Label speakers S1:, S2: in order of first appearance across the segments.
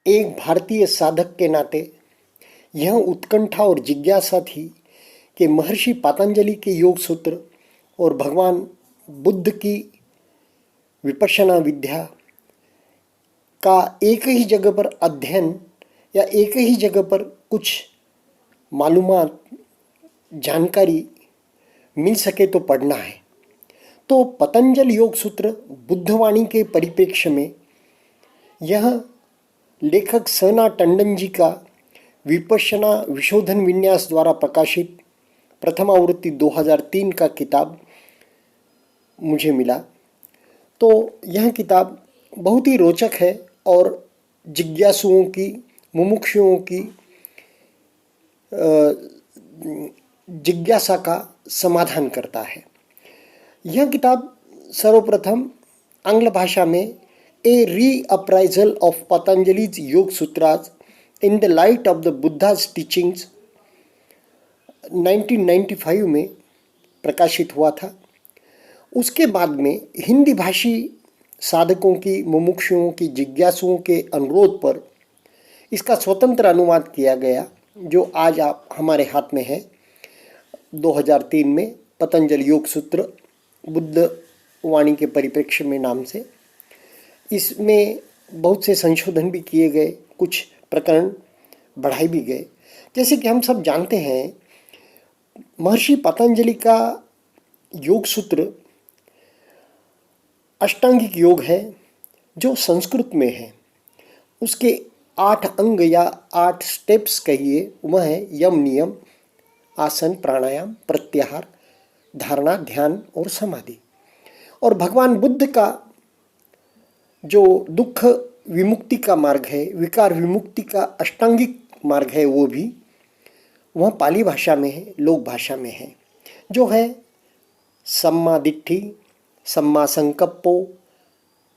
S1: एक भारतीय साधक के नाते यह उत्कंठा और जिज्ञासा थी कि महर्षि पतंजलि के योग सूत्र और भगवान बुद्ध की विपश्यना विद्या का एक ही जगह पर अध्ययन या एक ही जगह पर कुछ मालूमात जानकारी मिल सके तो पढ़ना है। तो पतंजल योग सूत्र बुद्धवाणी के परिप्रेक्ष्य में यह लेखक सना टंडन जी का विपश्यना विशोधन विन्यास द्वारा प्रकाशित प्रथम आवृत्ति 2003 का किताब मुझे मिला। तो यह किताब बहुत ही रोचक है और जिज्ञासुओं की, मुमुक्षुओं की जिज्ञासा का समाधान करता है। यह किताब सर्वप्रथम आंग्ल भाषा में ए रीअप्राइजल of Patanjali's yoga sutras in the light of the Buddha's teachings 1995 में प्रकाशित हुआ था। उसके बाद में हिंदी भाषी साधकों की, मुमुक्षुओं की, जिज्ञासुओं के अनुरोध पर इसका स्वतंत्र अनुवाद किया गया, जो आज आप हमारे हाथ में है। 2003 में पतंजलि योग सूत्र बुद्ध वाणी के परिप्रेक्ष्य में नाम से। इसमें बहुत से संशोधन भी किए गए, कुछ प्रकरण बढ़ाए भी गए। जैसे कि हम सब जानते हैं, महर्षि पतंजलि का योग सूत्र अष्टांगिक योग है जो संस्कृत में है। उसके 8 अंग या 8 स्टेप्स कहिए, वह है यम, नियम, आसन, प्राणायाम, प्रत्याहार, धारणा, ध्यान और समाधि। और भगवान बुद्ध का जो दुख विमुक्ति का मार्ग है, विकार विमुक्ति का अष्टांगिक मार्ग है, वो भी वह पाली भाषा में है, लोक भाषा में है, जो है सम्मा दिट्ठि, सम्मा संकप्पो,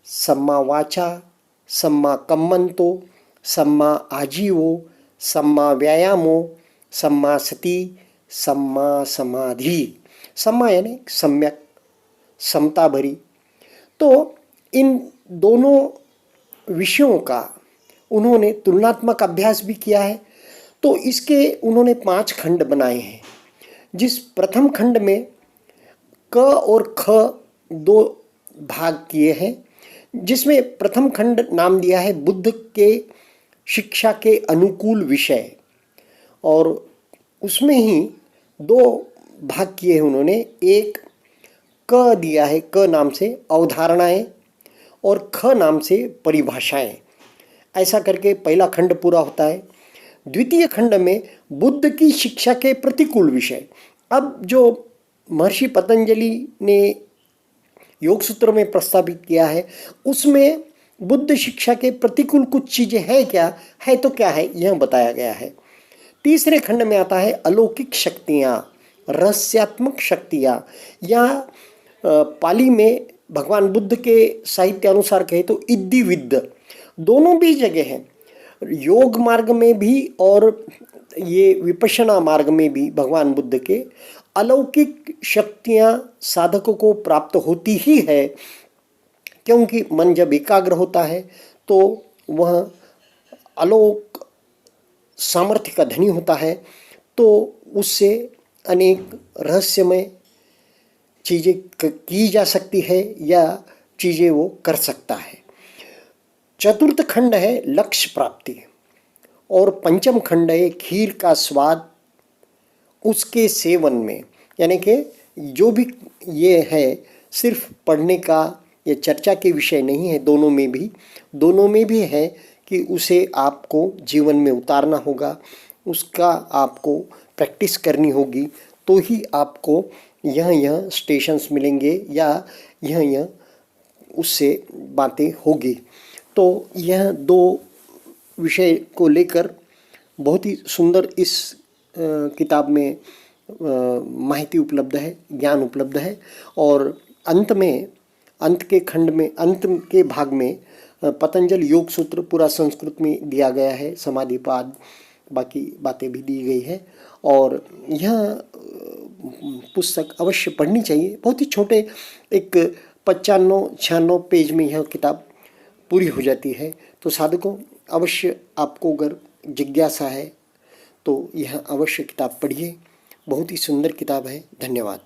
S1: सम्मा वाचा, सम्मा कम्मंतो, सम्मा आजीवो, सम्मा व्यायामो, सम्मा सति, सम्मा समाधि। सम्मा यानी सम्यक, समता भरी। तो इन दोनों विषयों का उन्होंने तुलनात्मक अभ्यास भी किया है। तो इसके उन्होंने 5 खंड बनाए हैं, जिस प्रथम खंड में क और ख 2 भाग किए हैं, जिसमें प्रथम खंड नाम दिया है बुद्ध के शिक्षा के अनुकूल विषय, और उसमें ही 2 भाग किए हैं उन्होंने। एक क दिया है, क नाम से अवधारणाएं, और ख नाम से परिभाषाएं। ऐसा करके पहला खंड पूरा होता है। द्वितीय खंड में बुद्ध की शिक्षा के प्रतिकूल विषय। अब जो महर्षि पतंजलि ने योग सूत्र में प्रस्तावित किया है, उसमें बुद्ध शिक्षा के प्रतिकूल कुछ चीज़ें हैं क्या, है तो क्या है, यह बताया गया है। तीसरे खंड में आता है अलौकिक शक्तियाँ, रहस्यात्मक शक्तियाँ, या पाली में भगवान बुद्ध के साहित्य अनुसार कहे तो इद्धि विद्ध, दोनों भी जगह हैं। योग मार्ग में भी और ये विपश्यना मार्ग में भी भगवान बुद्ध के अलौकिक शक्तियाँ साधकों को प्राप्त होती ही है, क्योंकि मन जब एकाग्र होता है तो वह अलौकिक सामर्थ्य का धनी होता है, तो उससे अनेक रहस्यमय चीज़ें की जा सकती है या चीज़ें वो कर सकता है। चतुर्थ खंड है लक्ष्य प्राप्ति, और पंचम खंड है खीर का स्वाद उसके सेवन में। यानी कि जो भी ये है सिर्फ पढ़ने का या चर्चा के विषय नहीं है, दोनों में भी है कि उसे आपको जीवन में उतारना होगा, उसका आपको प्रैक्टिस करनी होगी, तो ही आपको यह स्टेशंस मिलेंगे या यह उससे बातें होगी। तो यह 2 विषय को लेकर बहुत ही सुंदर इस किताब में माहिती उपलब्ध है, ज्ञान उपलब्ध है। और अंत के भाग में पतंजलि योग सूत्र पूरा संस्कृत में दिया गया है, समाधिपाद बाकी बातें भी दी गई है। और यह पुस्तक अवश्य पढ़नी चाहिए। बहुत ही छोटे एक 95-96 पेज में यह किताब पूरी हो जाती है। तो साधकों, अवश्य आपको अगर जिज्ञासा है तो यह अवश्य किताब पढ़िए। बहुत ही सुंदर किताब है। धन्यवाद।